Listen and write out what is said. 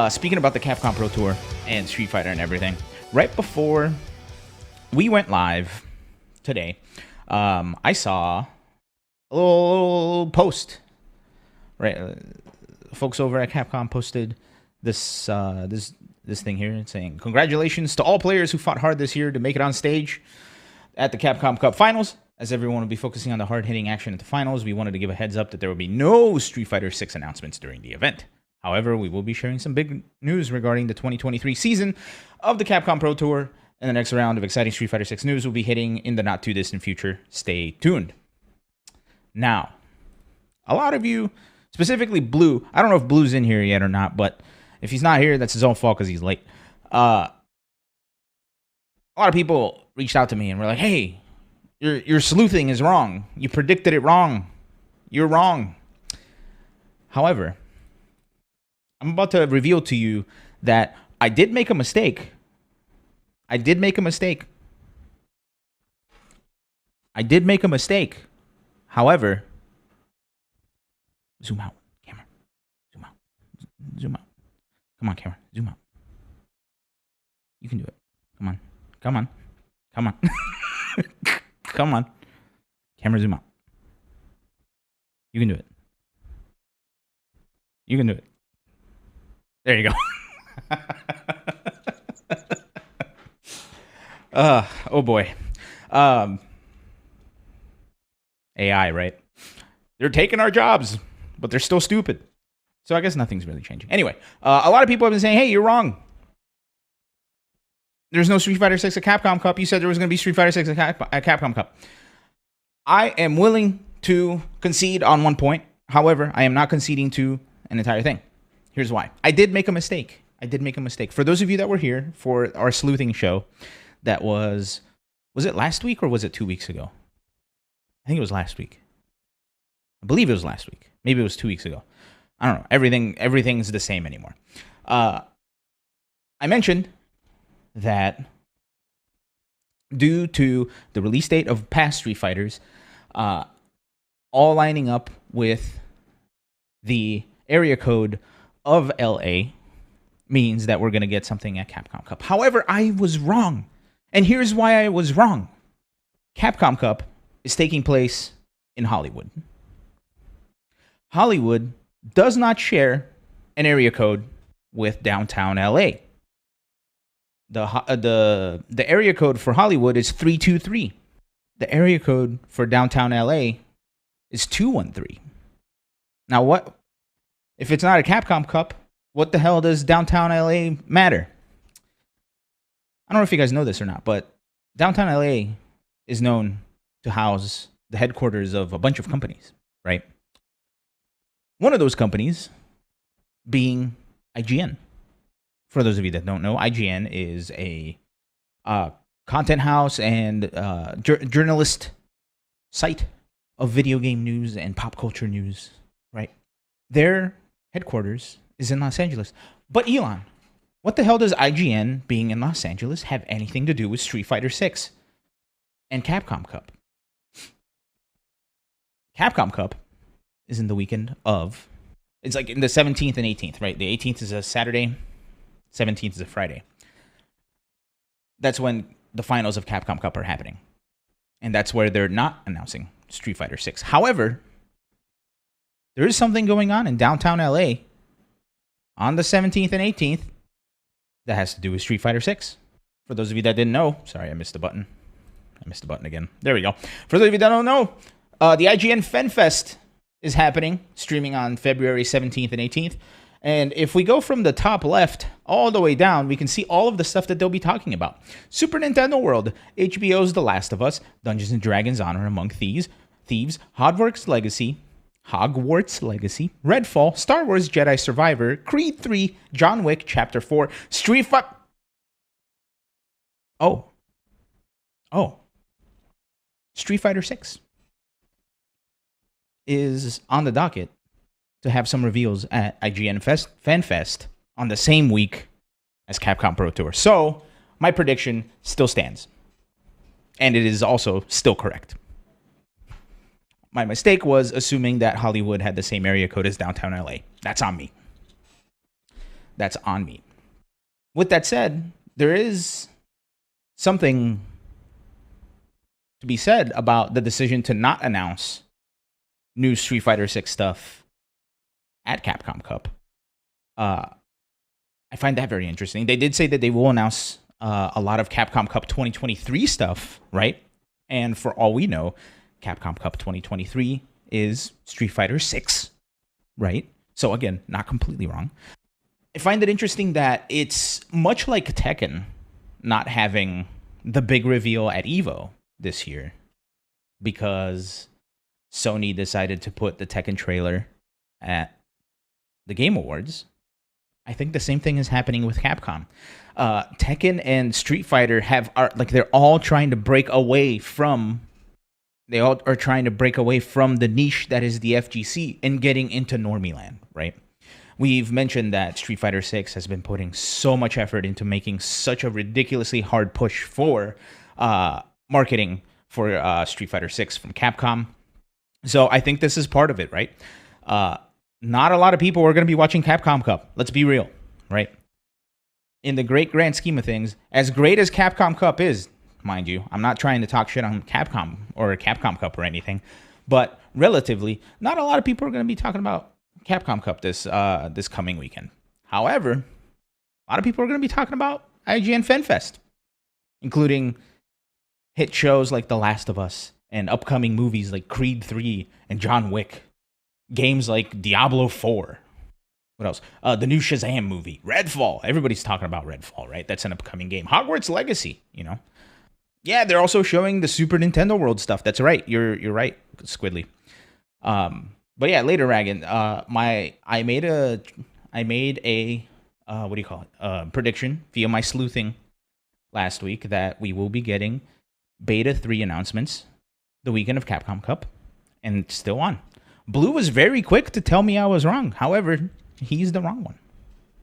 Speaking about the Capcom Pro Tour and Street Fighter and everything, right before we went live today, I saw a little post. Right, folks over at Capcom posted this thing here saying, "Congratulations to all players who fought hard this year to make it on stage at the Capcom Cup Finals. As everyone will be focusing on the hard-hitting action at the finals, we wanted to give a heads up that there will be no Street Fighter 6 announcements during the event. However, we will be sharing some big news regarding the 2023 season of the Capcom Pro Tour, and the next round of exciting Street Fighter 6 news will be hitting in the not-too-distant future. Stay tuned." Now, a lot of you, specifically Blue, I don't know if Blue's in here yet or not, but if he's not here, that's his own fault because he's late. A lot of people reached out to me and were like, "Hey, your sleuthing is wrong. You predicted it wrong. You're wrong." However, I'm about to reveal to you that I did make a mistake. I did make a mistake. However, zoom out, camera. Zoom out. Zoom out. Come on, camera. Zoom out. You can do it. Come on. Come on. Come on. Come on. Camera, zoom out. You can do it. You can do it. There you go. Oh boy. AI, right? They're taking our jobs, but they're still stupid. So I guess nothing's really changing. Anyway, a lot of people have been saying, "Hey, you're wrong. There's no Street Fighter 6 at Capcom Cup. You said there was going to be Street Fighter 6 at Capcom Cup." I am willing to concede on one point. However, I am not conceding to an entire thing. Here's why. I did make a mistake. For those of you that were here for our sleuthing show, that was it last week or was it 2 weeks ago? I think it was last week. I believe it was last week. Maybe it was 2 weeks ago. I don't know. Everything's the same anymore. I mentioned that due to the release date of past Street Fighters, all lining up with the area code of LA means that we're going to get something at Capcom Cup. However, I was wrong. And here's why I was wrong. Capcom Cup is taking place in Hollywood. Hollywood does not share an area code with downtown LA. The area code for Hollywood is 323. The area code for downtown LA is 213. Now, what if it's not a Capcom Cup? What the hell does downtown LA matter? I don't know if you guys know this or not, but downtown LA is known to house the headquarters of a bunch of companies, right? One of those companies being IGN. For those of you that don't know, IGN is a content house and journalist site of video game news and pop culture news, right? Their headquarters is in Los Angeles. But Ilan, what the hell does IGN being in Los Angeles have anything to do with Street Fighter 6 and Capcom Cup? Capcom Cup is in the weekend of, it's like in the 17th and 18th, right? The 18th is a Saturday, 17th is a Friday. That's when the finals of Capcom Cup are happening. And that's where they're not announcing Street Fighter 6. However, there is something going on in downtown LA on the 17th and 18th that has to do with Street Fighter 6. For those of you that didn't know, sorry, I missed the button. Again. There we go. For those of you that don't know, the IGN FanFest is happening, streaming on February 17th and 18th. And if we go from the top left all the way down, we can see all of the stuff that they'll be talking about. Super Nintendo World, HBO's The Last of Us, Dungeons & Dragons Honor Among Thieves, Hogwarts Legacy, Redfall, Star Wars Jedi Survivor, Creed 3, John Wick Chapter 4, Street Fighter... Oh. Street Fighter 6 is on the docket to have some reveals at IGN FanFest on the same week as Capcom Pro Tour. So, my prediction still stands. And it is also still correct. My mistake was assuming that Hollywood had the same area code as downtown LA. That's on me. that's on me. With that said, there is something to be said about the decision to not announce new Street Fighter 6 stuff at Capcom Cup. I find that very interesting. They did say that they will announce a lot of Capcom Cup 2023 stuff, right? And for all we know, Capcom Cup 2023 is Street Fighter 6, right? So again, not completely wrong. I find it interesting that it's much like Tekken not having the big reveal at EVO this year, because Sony decided to put the Tekken trailer at the Game Awards. I think the same thing is happening with Capcom. Tekken and Street Fighter they're all trying to break away from. They all are trying to break away from the niche that is the FGC and getting into Normie Land, right? We've mentioned that Street Fighter 6 has been putting so much effort into making such a ridiculously hard push for marketing for Street Fighter 6 from Capcom. So I think this is part of it, right? Not a lot of people are going to be watching Capcom Cup. Let's be real, right? In the great grand scheme of things, as great as Capcom Cup is, mind you, I'm not trying to talk shit on Capcom or Capcom Cup or anything, but relatively, not a lot of people are going to be talking about Capcom Cup this coming weekend. However, a lot of people are going to be talking about IGN FanFest, including hit shows like The Last of Us and upcoming movies like Creed 3 and John Wick. Games like Diablo 4. What else? The new Shazam movie. Redfall. Everybody's talking about Redfall, right? That's an upcoming game. Hogwarts Legacy, Yeah, they're also showing the Super Nintendo World stuff. That's right. You're right, Squidly. But yeah, later, Ragan, I made a prediction via my sleuthing last week that we will be getting Beta 3 announcements the weekend of Capcom Cup, and it's still on. Blue was very quick to tell me I was wrong. However, he's the wrong one.